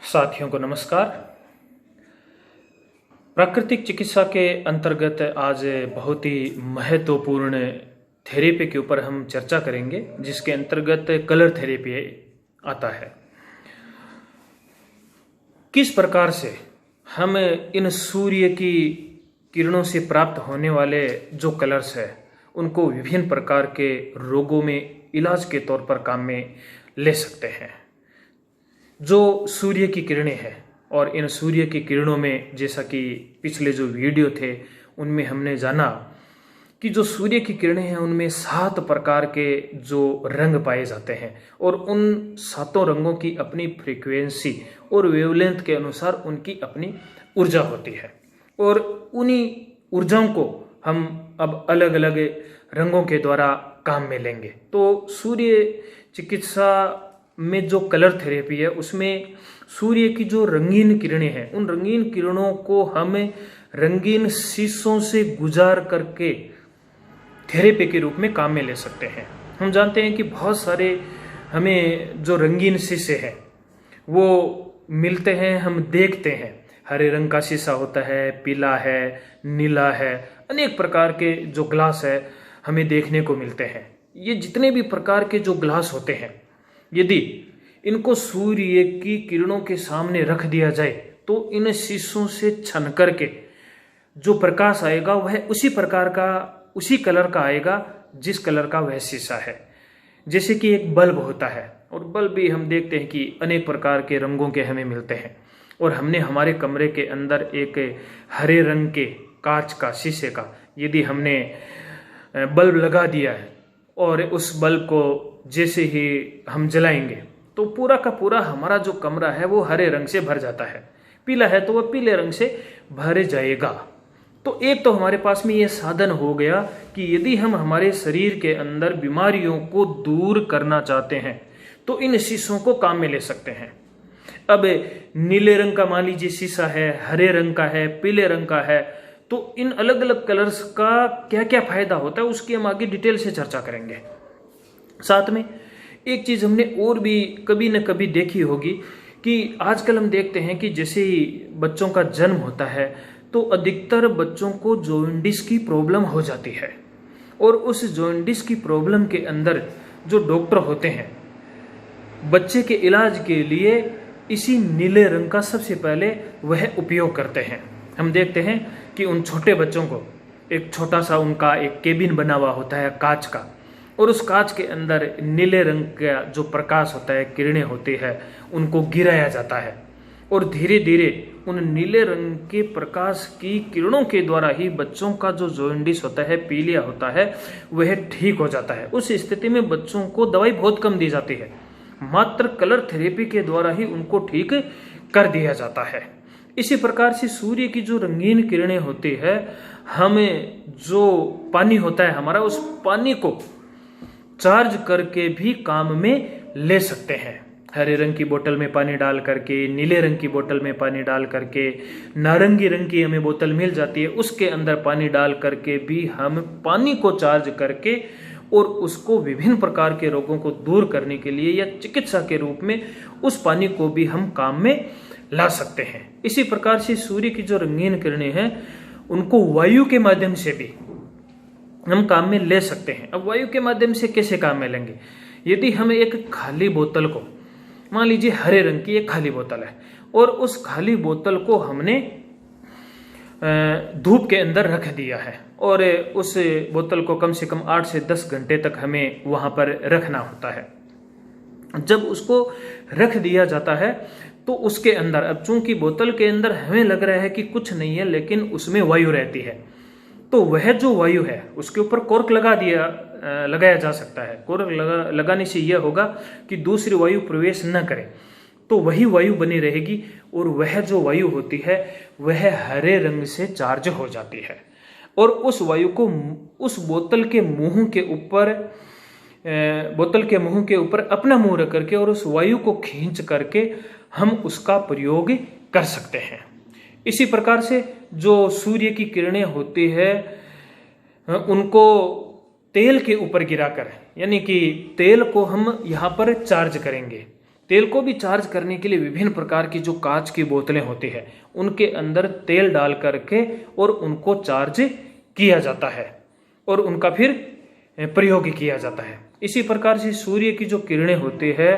साथियों को नमस्कार। प्राकृतिक चिकित्सा के अंतर्गत आज बहुत ही महत्वपूर्ण थेरेपी के ऊपर हम चर्चा करेंगे, जिसके अंतर्गत कलर थेरेपी आता है। किस प्रकार से हम इन सूर्य की किरणों से प्राप्त होने वाले जो कलर्स है उनको विभिन्न प्रकार के रोगों में इलाज के तौर पर काम में ले सकते हैं। जो सूर्य की किरणें हैं और इन सूर्य की किरणों में, जैसा कि पिछले जो वीडियो थे उनमें हमने जाना कि जो सूर्य की किरणें हैं उनमें 7 प्रकार के जो रंग पाए जाते हैं और उन 7 रंगों की अपनी फ्रीक्वेंसी और वेवलेंथ के अनुसार उनकी अपनी ऊर्जा होती है और उन्हीं ऊर्जाओं को हम अब अलग अलग रंगों के द्वारा काम में लेंगे। तो सूर्य चिकित्सा में जो कलर थेरेपी है उसमें सूर्य की जो रंगीन किरणें हैं उन रंगीन किरणों को हम रंगीन शीशों से गुजार करके थेरेपी के रूप में काम में ले सकते हैं। हम जानते हैं कि बहुत सारे हमें जो रंगीन शीशे हैं वो मिलते हैं, हम देखते हैं। हरे रंग का शीशा होता है, पीला है, नीला है, अनेक प्रकार के जो ग्लास है हमें देखने को मिलते हैं। ये जितने भी प्रकार के जो ग्लास होते हैं, यदि इनको सूर्य की किरणों के सामने रख दिया जाए तो इन शीशों से छन करके जो प्रकाश आएगा वह उसी प्रकार का, उसी कलर का आएगा जिस कलर का वह शीशा है। जैसे कि एक बल्ब होता है और बल्ब भी हम देखते हैं कि अनेक प्रकार के रंगों के हमें मिलते हैं और हमने हमारे कमरे के अंदर एक हरे रंग के कांच का, शीशे का यदि हमने बल्ब लगा दिया है और उस बल्ब को जैसे ही हम जलाएंगे तो पूरा का पूरा हमारा जो कमरा है वो हरे रंग से भर जाता है। पीला है तो वह पीले रंग से भर जाएगा। तो एक तो हमारे पास में ये साधन हो गया कि यदि हम हमारे शरीर के अंदर बीमारियों को दूर करना चाहते हैं तो इन शीशों को काम में ले सकते हैं। अब नीले रंग का मान लीजिए शीशा है, हरे रंग का है, पीले रंग का है, तो इन अलग अलग कलर्स का क्या क्या फायदा होता है उसकी हम आगे डिटेल से चर्चा करेंगे। साथ में एक चीज हमने और भी कभी न कभी देखी होगी कि आजकल हम देखते हैं कि जैसे ही बच्चों का जन्म होता है तो अधिकतर बच्चों को जॉन्डिस की प्रॉब्लम हो जाती है और उस जॉन्डिस की प्रॉब्लम के अंदर जो डॉक्टर होते हैं बच्चे के इलाज के लिए इसी नीले रंग का सबसे पहले वह उपयोग करते हैं। हम देखते हैं कि उन छोटे बच्चों को एक छोटा सा उनका एक केबिन बना हुआ होता है कांच का और उस कांच के अंदर नीले रंग का जो प्रकाश होता है, किरणें होती है, उनको गिराया जाता है और धीरे धीरे उन नीले रंग के प्रकाश की किरणों के द्वारा ही बच्चों का जो जॉन्डिस होता है, पीलिया होता है, वह ठीक हो जाता है। उस स्थिति में बच्चों को दवाई बहुत कम दी जाती है, मात्र कलर थेरेपी के द्वारा ही उनको ठीक कर दिया जाता है। इसी प्रकार से सूर्य की जो रंगीन किरणें होती है, हमें जो पानी होता है हमारा, उस पानी को चार्ज करके भी काम में ले सकते हैं। हरे रंग की बोतल में पानी डाल करके, नीले रंग की बोतल में पानी डाल करके, नारंगी रंग की हमें बोतल मिल जाती है, उसके अंदर पानी डाल करके भी हम पानी को चार्ज करके और उसको विभिन्न प्रकार के रोगों को दूर करने के लिए या चिकित्सा के रूप में उस पानी को भी हम काम में ला सकते हैं। इसी प्रकार से सूर्य की जो रंगीन किरणें हैं उनको वायु के माध्यम से भी हम काम में ले सकते हैं। अब वायु के माध्यम से कैसे काम में लेंगे? यदि हम एक खाली बोतल को, मान लीजिए हरे रंग की एक खाली बोतल है और उस खाली बोतल को हमने धूप के अंदर रख दिया है और उस बोतल को कम से कम 8 से 10 घंटे तक हमें वहां पर रखना होता है। जब उसको रख दिया जाता है तो उसके अंदर, अब चूंकि बोतल के अंदर हमें लग रहा है कि कुछ नहीं है लेकिन उसमें वायु रहती है, तो वह जो वायु है उसके ऊपर कॉर्क लगाया जा सकता है। कॉर्क लगाने से यह होगा कि दूसरी वायु प्रवेश न करे, तो वही वायु बनी रहेगी और वह जो वायु होती है वह हरे रंग से चार्ज हो जाती है और उस वायु को उस बोतल के मुंह के ऊपर अपना मुंह रख करके और उस वायु को खींच करके हम उसका प्रयोग कर सकते हैं। इसी प्रकार से जो सूर्य की किरणें होती है उनको तेल के ऊपर गिराकर, यानी कि तेल को हम यहाँ पर चार्ज करेंगे तेल को भी चार्ज करने के लिए विभिन्न प्रकार की जो कांच की बोतलें होती है उनके अंदर तेल डाल करके और उनको चार्ज किया जाता है और उनका फिर प्रयोग किया जाता है। इसी प्रकार से सूर्य की जो किरणें होती है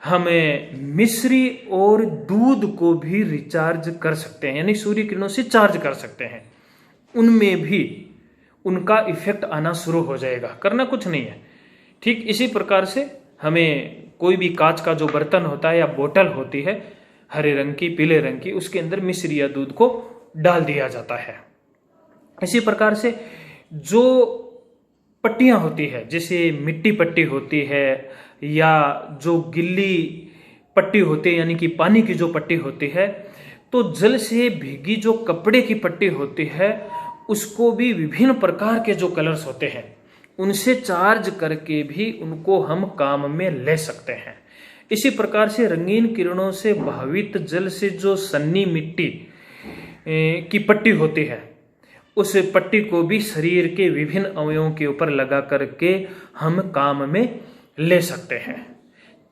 हमें मिश्री और दूध को भी रिचार्ज कर सकते हैं, यानी सूर्य किरणों से चार्ज कर सकते हैं। उनमें भी उनका इफेक्ट आना शुरू हो जाएगा, करना कुछ नहीं है। ठीक इसी प्रकार से हमें कोई भी कांच का जो बर्तन होता है या बोतल होती है हरे रंग की, पीले रंग की, उसके अंदर मिश्री या दूध को डाल दिया जाता है। इसी प्रकार से जो पट्टियां होती है, जैसे मिट्टी पट्टी होती है या जो गिल्ली पट्टी होती है यानी कि पानी की जो पट्टी होती है, तो जल से भीगी जो कपड़े की पट्टी होती है उसको भी विभिन्न प्रकार के जो कलर्स होते हैं उनसे चार्ज करके भी उनको हम काम में ले सकते हैं। इसी प्रकार से रंगीन किरणों से भावित जल से जो सन्नी मिट्टी की पट्टी होती है उस पट्टी को भी शरीर के विभिन्न अवयवों के ऊपर लगा करके हम काम में ले सकते हैं।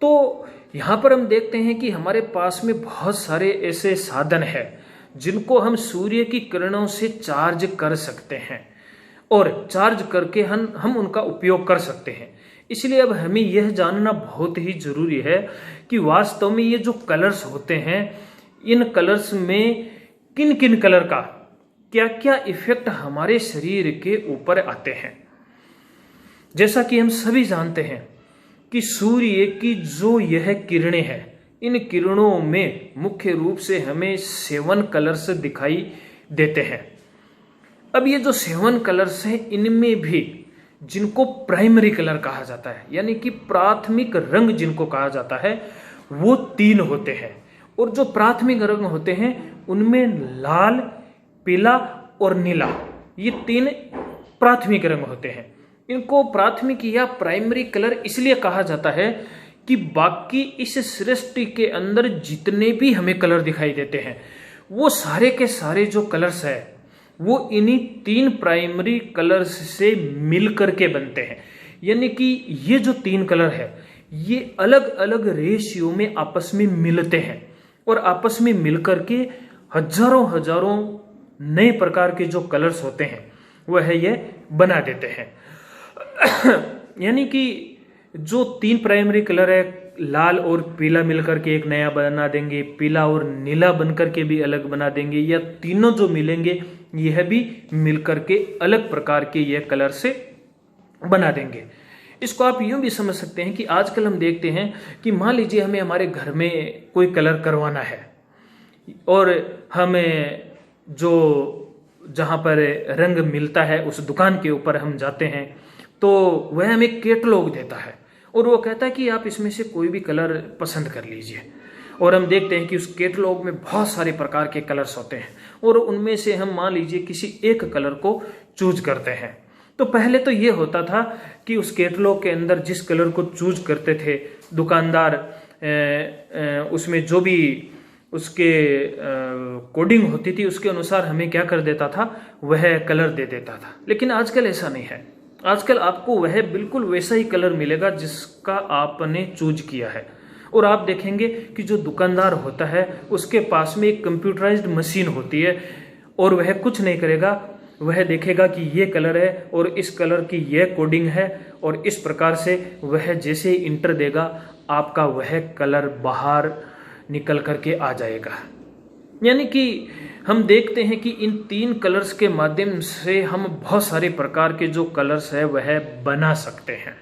तो यहाँ पर हम देखते हैं कि हमारे पास में बहुत सारे ऐसे साधन हैं जिनको हम सूर्य की किरणों से चार्ज कर सकते हैं और चार्ज करके हम उनका उपयोग कर सकते हैं। इसलिए अब हमें यह जानना बहुत ही जरूरी है कि वास्तव में ये जो कलर्स होते हैं इन कलर्स में किन किन कलर का क्या क्या इफेक्ट हमारे शरीर के ऊपर आते हैं। जैसा कि हम सभी जानते हैं कि सूर्य की जो यह किरणें हैं इन किरणों में मुख्य रूप से हमें 7 कलर्स दिखाई देते हैं। अब ये जो 7 कलर्स हैं इनमें भी जिनको प्राइमरी कलर कहा जाता है यानी कि प्राथमिक रंग जिनको कहा जाता है वो 3 होते हैं। और जो प्राथमिक रंग होते हैं उनमें लाल, पीला और नीला, ये 3 प्राथमिक रंग होते हैं। इनको प्राथमिक या प्राइमरी कलर इसलिए कहा जाता है कि बाकी इस सृष्टि के अंदर जितने भी हमें कलर दिखाई देते हैं वो सारे के सारे जो कलर्स है वो इन्हीं 3 प्राइमरी कलर्स से मिलकर के बनते हैं। यानी कि ये जो 3 कलर है ये अलग अलग रेशियो में आपस में मिलते हैं और आपस में मिलकर के हजारों हजारों नए प्रकार के जो कलर्स होते हैं वह ये बना देते हैं। यानी कि जो 3 प्राइमरी कलर है लाल और पीला मिलकर के एक नया बना देंगे, पीला और नीला बनकर के भी अलग बना देंगे, या तीनों जो मिलेंगे यह भी मिलकर के अलग प्रकार के यह कलर से बना देंगे। इसको आप यूं भी समझ सकते हैं कि आजकल हम देखते हैं कि मान लीजिए हमें हमारे घर में कोई कलर करवाना है और हमें जो जहां पर रंग मिलता है उस दुकान के ऊपर हम जाते हैं तो वह हमें कैटलॉग देता है और वो कहता है कि आप इसमें से कोई भी कलर पसंद कर लीजिए। और हम देखते हैं कि उस कैटलॉग में बहुत सारे प्रकार के कलर्स होते हैं और उनमें से हम मान लीजिए किसी एक कलर को चूज करते हैं। तो पहले तो ये होता था कि उस कैटलॉग के अंदर जिस कलर को चूज करते थे दुकानदार उसमें जो भी उसके कोडिंग होती थी उसके अनुसार हमें क्या कर देता था, वह कलर दे देता था। लेकिन आजकल ऐसा नहीं है। आजकल आपको वह बिल्कुल वैसा ही कलर मिलेगा जिसका आपने चूज किया है। और आप देखेंगे कि जो दुकानदार होता है उसके पास में एक कंप्यूटराइज्ड मशीन होती है और वह कुछ नहीं करेगा, वह देखेगा कि ये कलर है और इस कलर की यह कोडिंग है और इस प्रकार से वह जैसे ही इंटर देगा आपका वह कलर बाहर निकल करके आ जाएगा। यानी कि हम देखते हैं कि इन 3 कलर्स के माध्यम से हम बहुत सारे प्रकार के जो कलर्स है वह बना सकते हैं।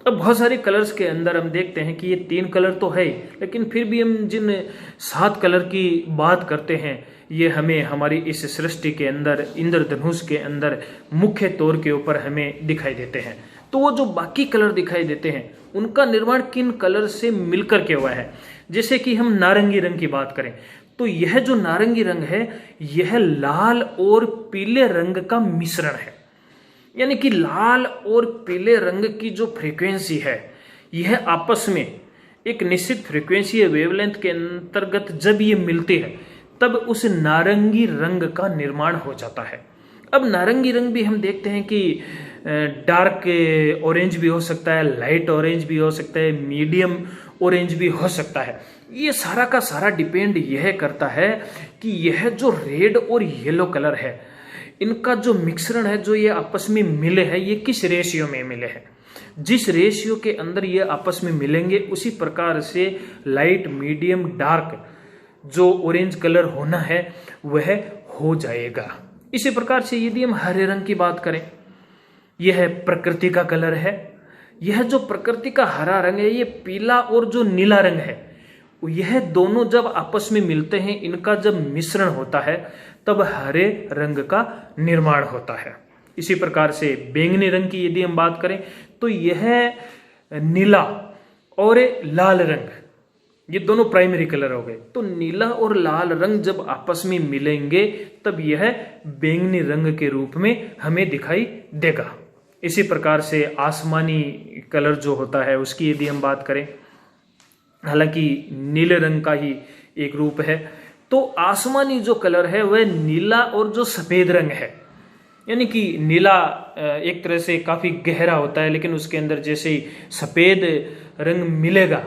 अब बहुत सारे कलर्स के अंदर हम देखते हैं कि ये 3 कलर तो है लेकिन फिर भी हम जिन 7 कलर की बात करते हैं ये हमें हमारी इस सृष्टि के अंदर इंद्रधनुष के अंदर मुख्य तौर के ऊपर हमें दिखाई देते हैं। तो वो जो बाकी कलर दिखाई देते हैं उनका निर्माण किन कलर से मिलकर के हुआ है। जैसे कि हम नारंगी रंग की बात करें तो यह जो नारंगी रंग है यह लाल और पीले रंग का मिश्रण है। यानी कि लाल और पीले रंग की जो फ्रीक्वेंसी है यह आपस में एक निश्चित फ्रीक्वेंसी या वेवलेंथ के अंतर्गत जब ये मिलती है तब उस नारंगी रंग का निर्माण हो जाता है। अब नारंगी रंग भी हम देखते हैं कि डार्क ऑरेंज भी हो सकता है, लाइट ऑरेंज भी हो सकता है, मीडियम ऑरेंज भी हो सकता है। ये सारा का सारा डिपेंड यह करता है कि यह जो रेड और येलो कलर है, इनका जो मिश्रण है, जो ये आपस में मिले हैं, ये किस रेशियो में मिले हैं। जिस रेशियो के अंदर ये आपस में मिलेंगे उसी प्रकार से लाइट, मीडियम, डार्क जो ऑरेंज कलर होना है वह हो जाएगा। इसी प्रकार से यदि हम हरे रंग की बात करें, यह प्रकृति का कलर है। यह जो प्रकृति का हरा रंग है, ये पीला और जो नीला रंग है, यह दोनों जब आपस में मिलते हैं, इनका जब मिश्रण होता है तब हरे रंग का निर्माण होता है। इसी प्रकार से बैंगनी रंग की यदि हम बात करें तो यह नीला और लाल रंग, ये दोनों प्राइमरी कलर हो गए। तो नीला और लाल रंग जब आपस में मिलेंगे तब यह बैंगनी रंग के रूप में हमें दिखाई देगा। इसी प्रकार से आसमानी कलर जो होता है उसकी यदि हम बात करें, हालांकि नीले रंग का ही एक रूप है, तो आसमानी जो कलर है वह नीला और जो सफेद रंग है, यानी कि नीला एक तरह से काफी गहरा होता है, लेकिन उसके अंदर जैसे ही सफेद रंग मिलेगा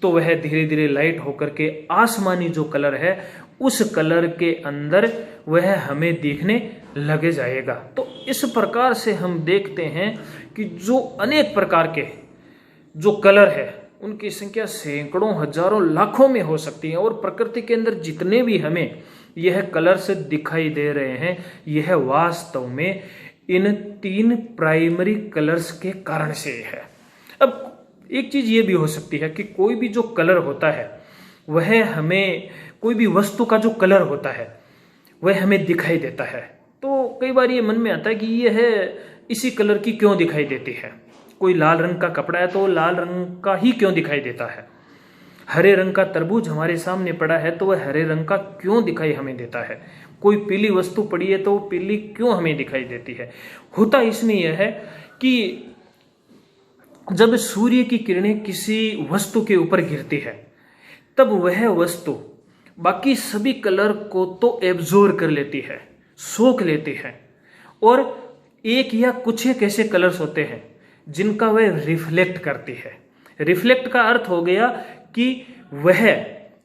तो वह धीरे धीरे लाइट होकर के आसमानी जो कलर है उस कलर के अंदर वह हमें दिखने लगे जाएगा। तो इस प्रकार से हम देखते हैं कि जो अनेक प्रकार के जो कलर है उनकी संख्या सैकड़ों, हजारों, लाखों में हो सकती है। और प्रकृति के अंदर जितने भी हमें यह कलर्स दिखाई दे रहे हैं, यह वास्तव में इन 3 प्राइमरी कलर्स के कारण से है। अब एक चीज ये भी हो सकती है कि कोई भी जो कलर होता है वह हमें, कोई भी वस्तु का जो कलर होता है वह हमें दिखाई देता है, तो कई बार ये मन में आता है कि यह इसी कलर की क्यों दिखाई देती है। कोई लाल रंग का कपड़ा है तो लाल रंग का ही क्यों दिखाई देता है। हरे रंग का तरबूज हमारे सामने पड़ा है तो वह हरे रंग का क्यों दिखाई हमें देता है। कोई पीली वस्तु पड़ी है तो वो पीली क्यों हमें दिखाई देती है। होता इसमें यह है कि जब सूर्य की किरणें किसी वस्तु के ऊपर गिरती है तब वह वस्तु बाकी सभी कलर को तो एब्जॉर्ब कर लेती है, सोख लेती है, और एक या कुछ एक ऐसे कलर्स होते हैं जिनका वह रिफ्लेक्ट करती है। रिफ्लेक्ट का अर्थ हो गया कि वह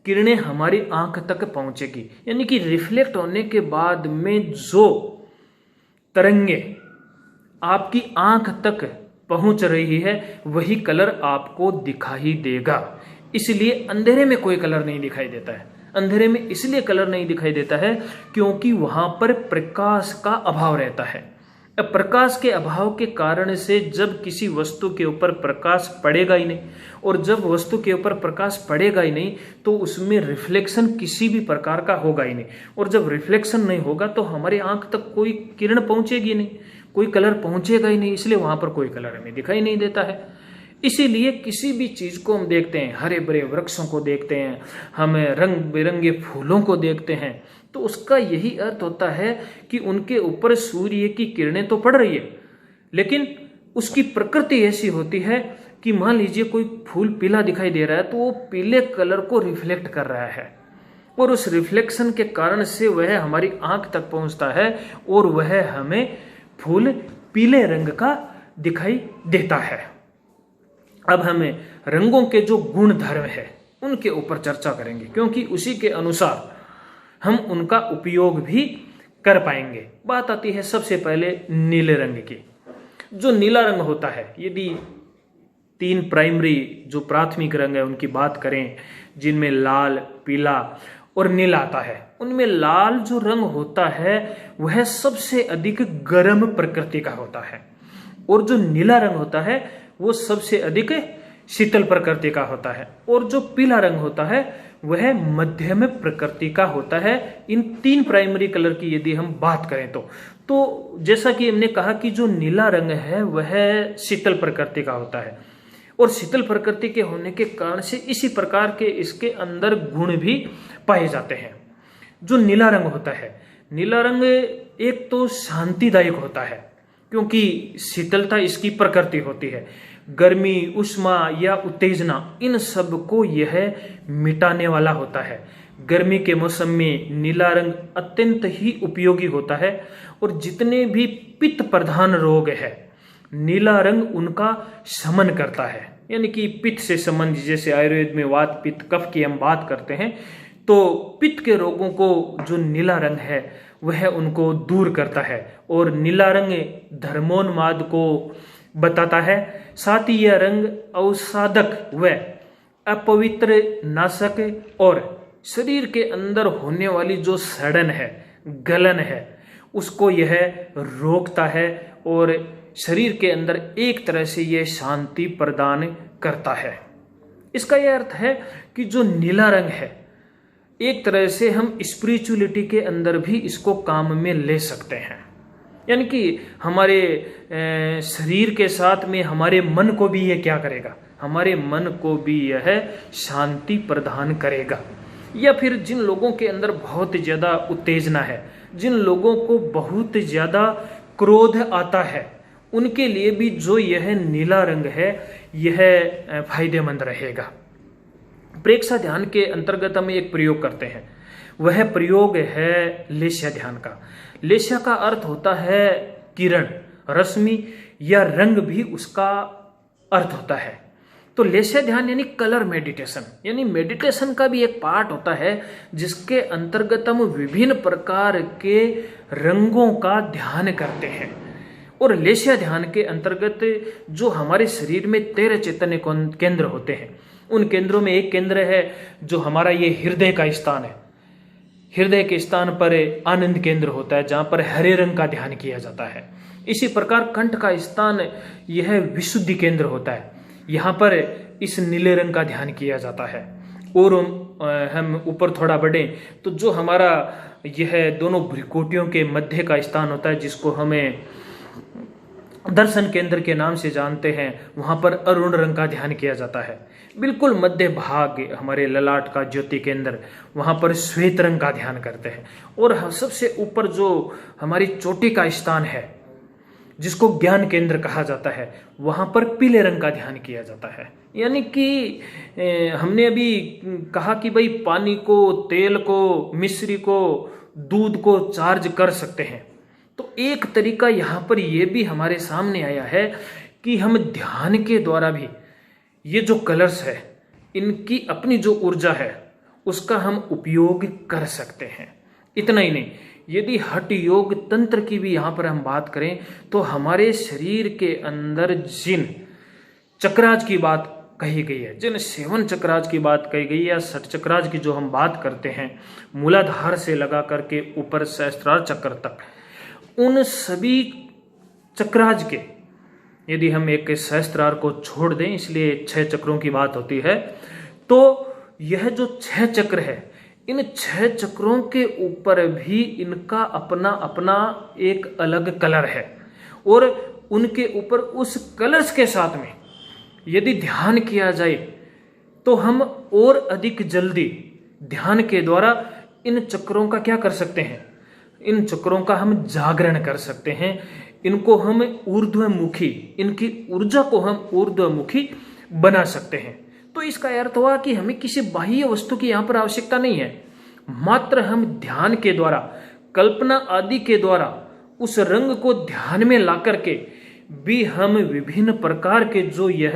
किरणें हमारी आंख तक पहुंचेगी, यानी कि रिफ्लेक्ट होने के बाद में जो तरंगे आपकी आंख तक पहुंच रही है वही कलर आपको दिखाई देगा। इसलिए अंधेरे में कोई कलर नहीं दिखाई देता है। अंधेरे में इसलिए कलर नहीं दिखाई देता है क्योंकि वहां पर प्रकाश का अभाव रहता है। अब प्रकाश के अभाव के कारण से जब किसी वस्तु के ऊपर प्रकाश पड़ेगा ही नहीं, और जब वस्तु के ऊपर प्रकाश पड़ेगा ही नहीं तो उसमें रिफ्लेक्शन किसी भी प्रकार का होगा ही नहीं, और जब रिफ्लेक्शन नहीं होगा तो हमारी आंख तक कोई किरण पहुंचेगी नहीं, कोई कलर पहुंचेगा ही नहीं, इसलिए वहां पर कोई कलर हमें दिखाई नहीं देता है। इसीलिए किसी भी चीज को हम देखते हैं, हरे भरे वृक्षों को देखते हैं, हम रंग बिरंगे फूलों को देखते हैं, तो उसका यही अर्थ होता है कि उनके ऊपर सूर्य की किरणें तो पड़ रही है, लेकिन उसकी प्रकृति ऐसी होती है कि मान लीजिए कोई फूल पीला दिखाई दे रहा है तो वो पीले कलर को रिफ्लेक्ट कर रहा है, और उस रिफ्लेक्शन के कारण से वह हमारी आंख तक पहुंचता है और वह हमें फूल पीले रंग का दिखाई देता है। अब हमें रंगों के जो गुण धर्म है उनके ऊपर चर्चा करेंगे, क्योंकि उसी के अनुसार हम उनका उपयोग भी कर पाएंगे। बात आती है सबसे पहले नीले रंग की। जो नीला रंग होता है, यदि 3 प्राइमरी जो प्राथमिक रंग है उनकी बात करें, जिनमें लाल, पीला और नीला आता है, उनमें लाल जो रंग होता है वह सबसे अधिक गर्म प्रकृति का होता है, और जो नीला रंग होता है वो सबसे अधिक शीतल प्रकृति का होता है, और जो पीला रंग होता है वह मध्यम प्रकृति का होता है। इन 3 प्राइमरी कलर की यदि हम बात करें तो जैसा कि हमने कहा कि जो नीला रंग है वह शीतल प्रकृति का होता है, और शीतल प्रकृति के होने के कारण से इसी प्रकार के इसके अंदर गुण भी पाए जाते हैं। जो नीला रंग होता है, नीला रंग एक तो शांतिदायक होता है क्योंकि शीतलता इसकी प्रकृति होती है। गर्मी, उष्मा या उत्तेजना, इन सब को यह मिटाने वाला होता है। गर्मी के मौसम में नीला रंग अत्यंत ही उपयोगी होता है, और जितने भी पित्त प्रधान रोग है नीला रंग उनका शमन करता है। यानी कि पित्त से संबंधित, जैसे आयुर्वेद में वात पित्त कफ की हम बात करते हैं, तो पित्त के रोगों को जो नीला रंग है वह उनको दूर करता है। और नीला रंग धर्मोन्माद को बताता है। साथ ही यह रंग अवसादक व अपवित्र नाशक और शरीर के अंदर होने वाली जो सड़न है, गलन है, उसको यह रोकता है और शरीर के अंदर एक तरह से यह शांति प्रदान करता है। इसका यह अर्थ है कि जो नीला रंग है, एक तरह से हम स्पिरिचुअलिटी के अंदर भी इसको काम में ले सकते हैं। यानी कि हमारे शरीर के साथ में हमारे मन को भी यह क्या करेगा, हमारे मन को भी यह शांति प्रदान करेगा। या फिर जिन लोगों के अंदर बहुत ज़्यादा उत्तेजना है, जिन लोगों को बहुत ज़्यादा क्रोध आता है, उनके लिए भी जो यह नीला रंग है यह फायदेमंद रहेगा। प्रेक्षा ध्यान के अंतर्गत हम एक प्रयोग करते हैं, वह प्रयोग है लेस्या ध्यान का। लेस्या का अर्थ होता है किरण, रश्मि या रंग भी उसका अर्थ होता है। तो लेस्या ध्यान यानी कलर मेडिटेशन, यानी मेडिटेशन का भी एक पार्ट होता है जिसके अंतर्गत हम विभिन्न प्रकार के रंगों का ध्यान करते हैं। और लेस्या ध्यान के अंतर्गत जो हमारे शरीर में 13 चैतन्य केंद्र होते हैं, उन केंद्रों में एक केंद्र है जो हमारा ये हृदय का स्थान है। हृदय के स्थान पर आनंद केंद्र होता है जहां पर हरे रंग का ध्यान किया जाता है। इसी प्रकार कंठ का स्थान यह विशुद्धि केंद्र होता है, यहाँ पर इस नीले रंग का ध्यान किया जाता है। और हम ऊपर थोड़ा बढ़े तो जो हमारा यह दोनों भ्रिकुटियों के मध्य का स्थान होता है, जिसको हमें दर्शन केंद्र के नाम से जानते हैं, वहां पर अरुण रंग का ध्यान किया जाता है। बिल्कुल मध्य भाग हमारे ललाट का ज्योति केंद्र, वहां पर श्वेत रंग का ध्यान करते हैं। और सबसे ऊपर जो हमारी चोटी का स्थान है, जिसको ज्ञान केंद्र कहा जाता है, वहां पर पीले रंग का ध्यान किया जाता है। यानी कि हमने अभी कहा कि भाई पानी को, तेल को, मिश्री को, दूध को चार्ज कर सकते हैं, तो एक तरीका यहाँ पर यह भी हमारे सामने आया है कि हम ध्यान के द्वारा भी ये जो कलर्स है, इनकी अपनी जो ऊर्जा है उसका हम उपयोग कर सकते हैं। इतना ही नहीं, यदि हठ योग तंत्र की भी यहाँ पर हम बात करें तो हमारे शरीर के अंदर जिन चक्राज की बात कही गई है, जिन 7 चक्राज की बात कही गई है या 6 चक्राज की जो हम बात करते हैं, मूलाधार से लगा करके ऊपर सहस्त्रार चक्र तक, उन सभी चक्राज के, यदि हम एक सहस्त्रार को छोड़ दें, इसलिए 6 चक्रों की बात होती है, तो यह जो 6 चक्र है, इन 6 चक्रों के ऊपर भी इनका अपना अपना एक अलग कलर है। और उनके ऊपर उस कलर्स के साथ में यदि ध्यान किया जाए तो हम और अधिक जल्दी ध्यान के द्वारा इन चक्रों का क्या कर सकते हैं, इन चक्रों का हम जागरण कर सकते हैं। इनको हम ऊर्ध्वमुखी, इनकी ऊर्जा को हम ऊर्ध्वमुखी बना सकते हैं। तो इसका अर्थ हुआ कि हमें किसी बाह्य वस्तु की यहाँ पर आवश्यकता नहीं है, मात्र हम ध्यान के द्वारा, कल्पना आदि के द्वारा उस रंग को ध्यान में ला करके भी हम विभिन्न प्रकार के जो यह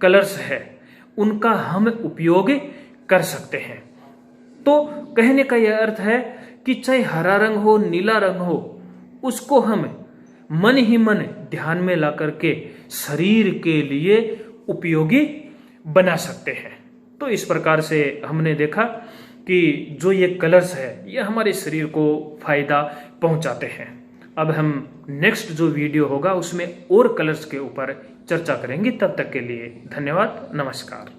कलर्स है उनका हम उपयोग कर सकते हैं। तो कहने का यह अर्थ है कि चाहे हरा रंग हो, नीला रंग हो, उसको हम मन ही मन ध्यान में ला करके शरीर के लिए उपयोगी बना सकते हैं। तो इस प्रकार से हमने देखा कि जो ये कलर्स है ये हमारे शरीर को फायदा पहुंचाते हैं। अब हम नेक्स्ट जो वीडियो होगा उसमें और कलर्स के ऊपर चर्चा करेंगे। तब तक के लिए धन्यवाद, नमस्कार।